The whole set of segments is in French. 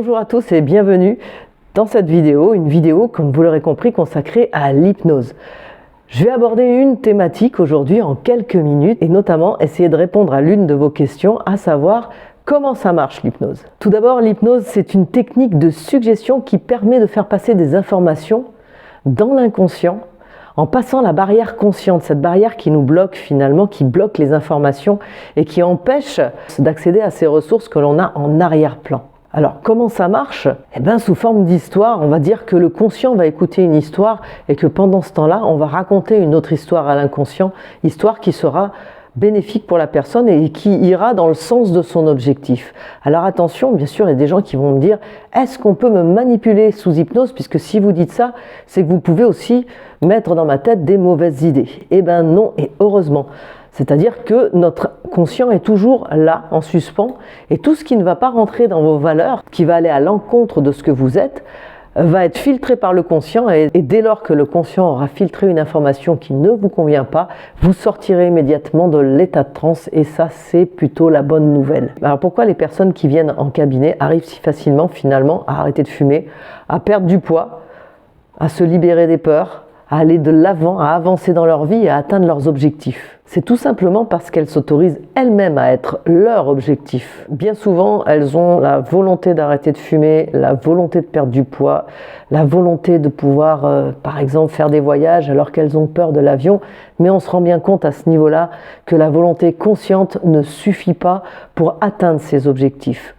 Bonjour à tous et bienvenue dans cette vidéo, une vidéo comme vous l'aurez compris consacrée à l'hypnose. Je vais aborder une thématique aujourd'hui en quelques minutes et notamment essayer de répondre à l'une de vos questions, à savoir comment ça marche l'hypnose. Tout d'abord, l'hypnose c'est une technique de suggestion qui permet de faire passer des informations dans l'inconscient en passant la barrière consciente, cette barrière qui nous bloque finalement, qui bloque les informations et qui empêche d'accéder à ces ressources que l'on a en arrière-plan. Alors comment ça marche? Eh bien sous forme d'histoire, on va dire que le conscient va écouter une histoire et que pendant ce temps-là, on va raconter une autre histoire à l'inconscient, histoire qui sera bénéfique pour la personne et qui ira dans le sens de son objectif. Alors attention, bien sûr, il y a des gens qui vont me dire « Est-ce qu'on peut me manipuler sous hypnose ?» Puisque si vous dites ça, c'est que vous pouvez aussi mettre dans ma tête des mauvaises idées. Eh bien non, et heureusement. C'est-à-dire que notre conscient est toujours là, en suspens, et tout ce qui ne va pas rentrer dans vos valeurs, qui va aller à l'encontre de ce que vous êtes, va être filtré par le conscient et dès lors que le conscient aura filtré une information qui ne vous convient pas, vous sortirez immédiatement de l'état de transe et ça c'est plutôt la bonne nouvelle. Alors pourquoi les personnes qui viennent en cabinet arrivent si facilement finalement à arrêter de fumer, à perdre du poids, à se libérer des peurs, à aller de l'avant, à avancer dans leur vie et à atteindre leurs objectifs? C'est tout simplement parce qu'elles s'autorisent elles-mêmes à être leur objectif. Bien souvent, elles ont la volonté d'arrêter de fumer, la volonté de perdre du poids, la volonté de pouvoir, par exemple, faire des voyages alors qu'elles ont peur de l'avion. Mais on se rend bien compte à ce niveau-là que la volonté consciente ne suffit pas pour atteindre ces objectifs.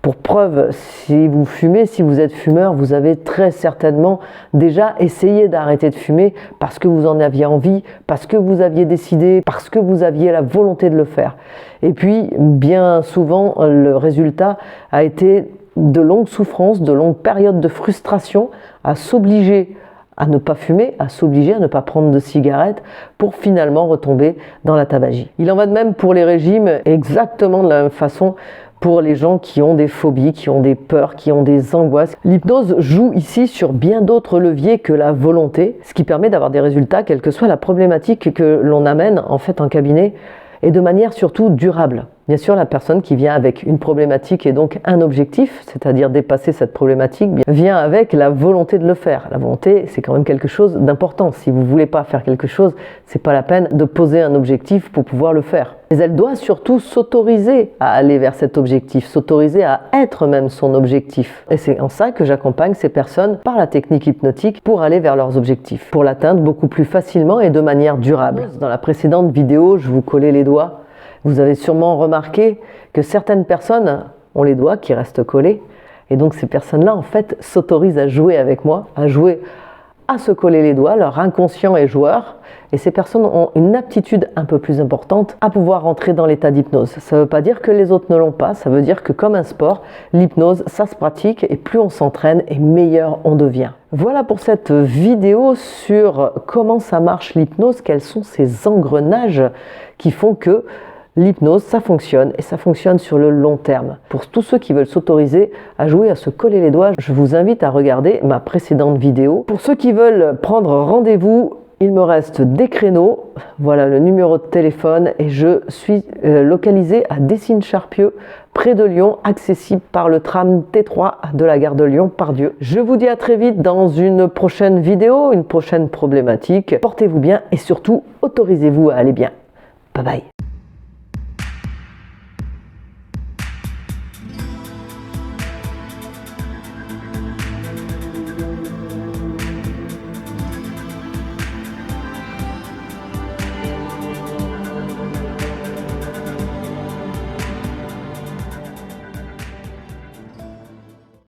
Pour preuve, si vous fumez, si vous êtes fumeur, vous avez très certainement déjà essayé d'arrêter de fumer parce que vous en aviez envie, parce que vous aviez décidé, parce que vous aviez la volonté de le faire. Et puis, bien souvent, le résultat a été de longues souffrances, de longues périodes de frustration à s'obliger à ne pas fumer, à s'obliger à ne pas prendre de cigarettes pour finalement retomber dans la tabagie. Il en va de même pour les régimes, exactement de la même façon pour les gens qui ont des phobies, qui ont des peurs, qui ont des angoisses. L'hypnose joue ici sur bien d'autres leviers que la volonté, ce qui permet d'avoir des résultats, quelle que soit la problématique que l'on amène en fait en cabinet, et de manière surtout durable. Bien sûr, la personne qui vient avec une problématique et donc un objectif, c'est-à-dire dépasser cette problématique, vient avec la volonté de le faire. La volonté, c'est quand même quelque chose d'important. Si vous ne voulez pas faire quelque chose, c'est pas la peine de poser un objectif pour pouvoir le faire. Mais elle doit surtout s'autoriser à aller vers cet objectif, s'autoriser à être même son objectif. Et c'est en ça que j'accompagne ces personnes par la technique hypnotique pour aller vers leurs objectifs, pour l'atteindre beaucoup plus facilement et de manière durable. Dans la précédente vidéo, je vous collais les doigts. Vous avez sûrement remarqué que certaines personnes ont les doigts qui restent collés et donc ces personnes-là en fait s'autorisent à jouer avec moi, à se coller les doigts, leur inconscient est joueur et ces personnes ont une aptitude un peu plus importante à pouvoir rentrer dans l'état d'hypnose. Ça ne veut pas dire que les autres ne l'ont pas, ça veut dire que comme un sport, l'hypnose ça se pratique et plus on s'entraîne et meilleur on devient. Voilà pour cette vidéo sur comment ça marche l'hypnose, quels sont ces engrenages qui font que l'hypnose, ça fonctionne et ça fonctionne sur le long terme. Pour tous ceux qui veulent s'autoriser à jouer, à se coller les doigts, je vous invite à regarder ma précédente vidéo. Pour ceux qui veulent prendre rendez-vous, il me reste des créneaux. Voilà le numéro de téléphone et je suis localisé à Décines-Charpieu, près de Lyon, accessible par le tram T3 de la gare de Lyon-Pardieu. Je vous dis à très vite dans une prochaine vidéo, une prochaine problématique. Portez-vous bien et surtout, autorisez-vous à aller bien. Bye bye.